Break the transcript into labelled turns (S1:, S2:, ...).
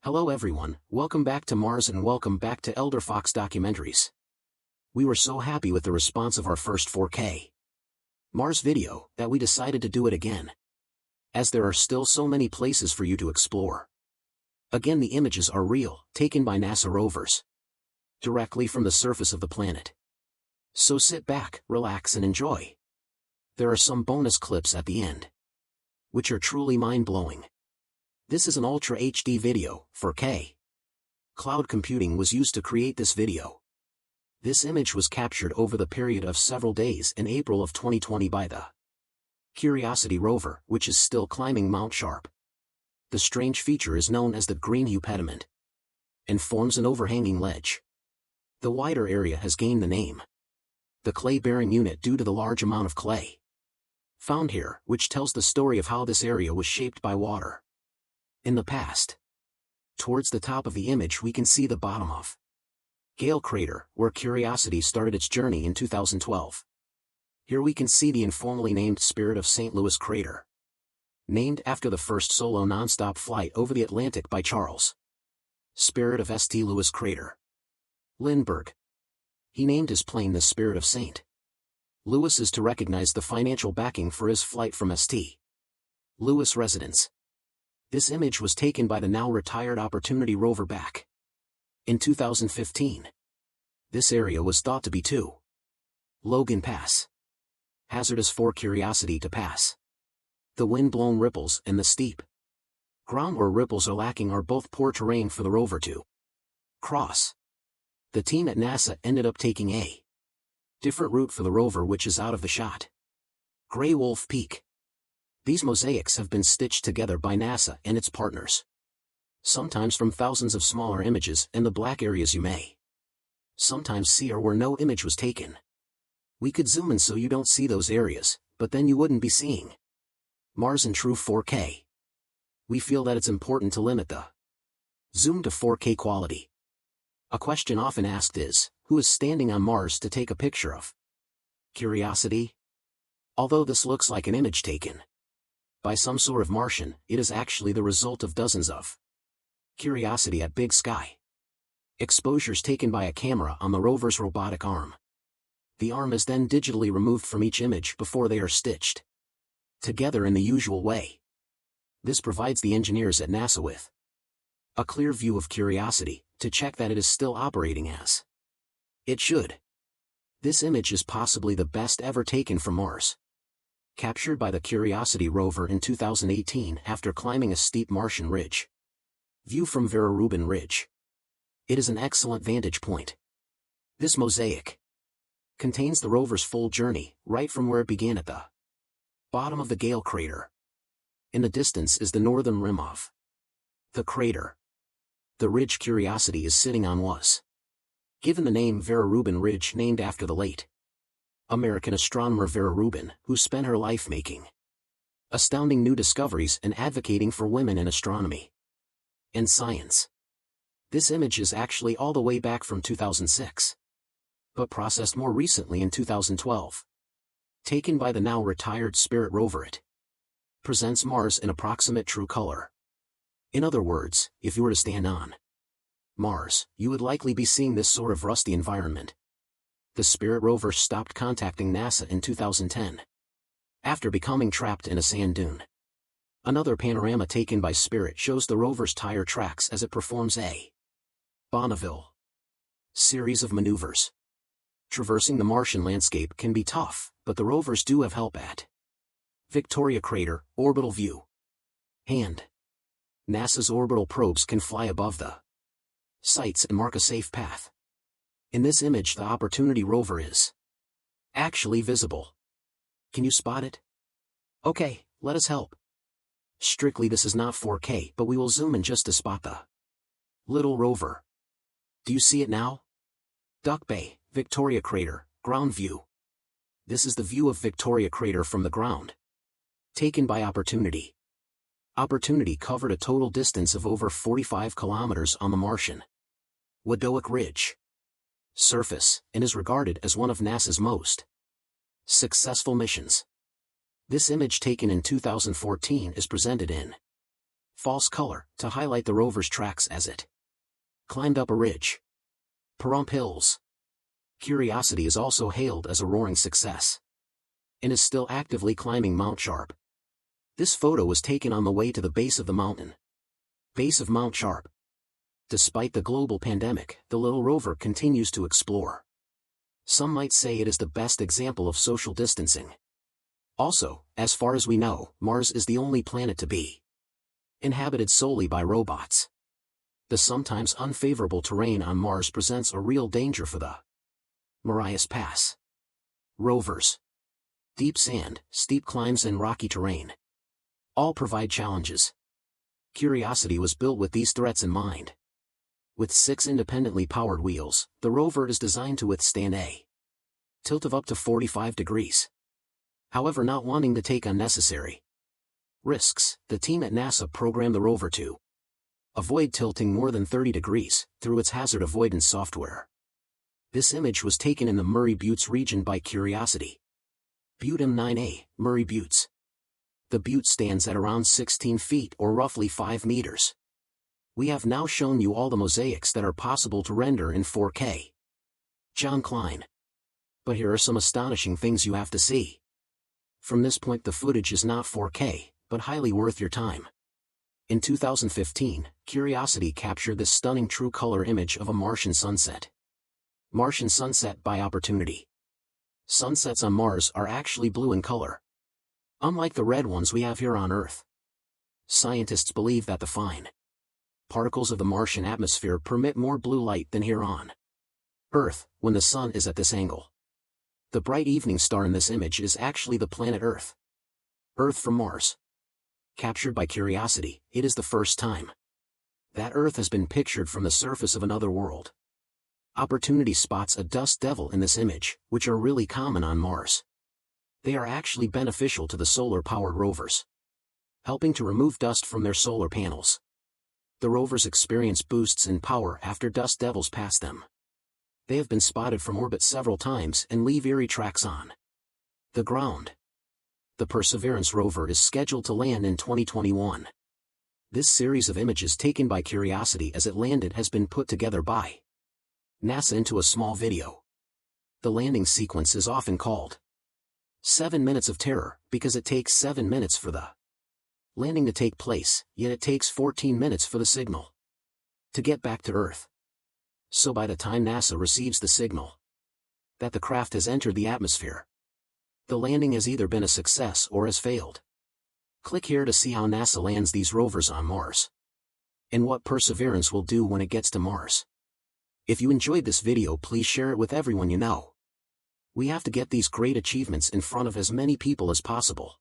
S1: Hello everyone, welcome back to Mars and welcome back to Elder Fox Documentaries. We were so happy with the response of our first 4K Mars video that we decided to do it again, as there are still so many places for you to explore. Again, the images are real, taken by NASA rovers, directly from the surface of the planet. So sit back, relax and enjoy. There are some bonus clips at the end, which are truly mind-blowing. This is an Ultra HD video, 4K. Cloud computing was used to create this video. This image was captured over the period of several days in April of 2020 by the Curiosity rover, which is still climbing Mount Sharp. The strange feature is known as the Greenhue pediment, and forms an overhanging ledge. The wider area has gained the name, the clay-bearing unit, due to the large amount of clay found here, which tells the story of how this area was shaped by water in the past. Towards the top of the image we can see the bottom of Gale crater, where Curiosity started its journey in 2012. Here we can see the informally named Spirit of St. Louis crater, named after the first solo non-stop flight over the Atlantic by Charles Spirit of St. Louis crater Lindbergh. He named his plane the Spirit of St. Louis is to recognize the financial backing for his flight from St. Louis residence. This image was taken by the now-retired Opportunity rover back in 2015. This area was thought to be too Logan Pass hazardous for Curiosity to pass. The wind-blown ripples and the steep ground where ripples are lacking are both poor terrain for the rover to cross. The team at NASA ended up taking a different route for the rover, which is out of the shot. Grey Wolf Peak. These mosaics have been stitched together by NASA and its partners, sometimes from thousands of smaller images, and the black areas you may sometimes see are where no image was taken. We could zoom in so you don't see those areas, but then you wouldn't be seeing Mars in true 4K. We feel that it's important to limit the zoom to 4K quality. A question often asked is, who is standing on Mars to take a picture of Curiosity? Although this looks like an image taken by some sort of Martian, it is actually the result of dozens of Curiosity at big sky exposures taken by a camera on the rover's robotic arm. The arm is then digitally removed from each image before they are stitched together in the usual way. This provides the engineers at NASA with a clear view of Curiosity, to check that it is still operating as it should. This image is possibly the best ever taken from Mars, captured by the Curiosity rover in 2018 after climbing a steep Martian ridge. View from Vera Rubin Ridge. It is an excellent vantage point. This mosaic contains the rover's full journey, right from where it began at the bottom of the Gale crater. In the distance is the northern rim of the crater. The ridge Curiosity is sitting on was given the name Vera Rubin Ridge, named after the late American astronomer Vera Rubin, who spent her life making astounding new discoveries and advocating for women in astronomy and science. This image is actually all the way back from 2006, but processed more recently in 2012. Taken by the now retired Spirit rover, it presents Mars in approximate true color. In other words, if you were to stand on Mars, you would likely be seeing this sort of rusty environment. The Spirit rover stopped contacting NASA in 2010, after becoming trapped in a sand dune. Another panorama taken by Spirit shows the rover's tire tracks as it performs a Bonneville series of maneuvers. Traversing the Martian landscape can be tough, but the rovers do have help at Victoria Crater, orbital view. NASA's orbital probes can fly above the sites and mark a safe path. In this image the Opportunity rover is actually visible. Can you spot it? Okay, let us help. Strictly this is not 4K, but we will zoom in just to spot the little rover. Do you see it now? Duck Bay, Victoria Crater, ground view. This is the view of Victoria Crater from the ground, taken by Opportunity. Opportunity covered a total distance of over 45 kilometers on the Martian Wadowick Ridge surface, and is regarded as one of NASA's most successful missions. This image, taken in 2014, is presented in false color, to highlight the rover's tracks as it climbed up a ridge. Pahrump Hills. Curiosity is also hailed as a roaring success, and is still actively climbing Mount Sharp. This photo was taken on the way to the base of the mountain. Base of Mount Sharp. Despite the global pandemic, the little rover continues to explore. Some might say it is the best example of social distancing. Also, as far as we know, Mars is the only planet to be inhabited solely by robots. The sometimes unfavorable terrain on Mars presents a real danger for the Marias Pass rovers. Deep sand, steep climbs and rocky terrain all provide challenges. Curiosity was built with these threats in mind. With 6 independently powered wheels, the rover is designed to withstand a tilt of up to 45 degrees. However, not wanting to take unnecessary risks, the team at NASA programmed the rover to avoid tilting more than 30 degrees through its hazard avoidance software. This image was taken in the Murray Buttes region by Curiosity. Butte M9A, Murray Buttes. The butte stands at around 16 feet or roughly 5 meters. We have now shown you all the mosaics that are possible to render in 4K. John Klein. But here are some astonishing things you have to see. From this point, the footage is not 4K, but highly worth your time. In 2015, Curiosity captured this stunning true color image of a Martian sunset. Martian sunset by Opportunity. Sunsets on Mars are actually blue in color, unlike the red ones we have here on Earth. Scientists believe that the fine particles of the Martian atmosphere permit more blue light than here on Earth, when the sun is at this angle. The bright evening star in this image is actually the planet Earth. Earth from Mars. Captured by Curiosity, it is the first time that Earth has been pictured from the surface of another world. Opportunity spots a dust devil in this image, which are really common on Mars. They are actually beneficial to the solar-powered rovers, helping to remove dust from their solar panels. The rovers experience boosts in power after dust devils pass them. They have been spotted from orbit several times and leave eerie tracks on the ground. The Perseverance rover is scheduled to land in 2021. This series of images taken by Curiosity as it landed has been put together by NASA into a small video. The landing sequence is often called 7 minutes of terror, because it takes 7 minutes for the landing to take place, yet it takes 14 minutes for the signal to get back to Earth. So by the time NASA receives the signal that the craft has entered the atmosphere, the landing has either been a success or has failed. Click here to see how NASA lands these rovers on Mars, and what Perseverance will do when it gets to Mars. If you enjoyed this video, please share it with everyone you know. We have to get these great achievements in front of as many people as possible.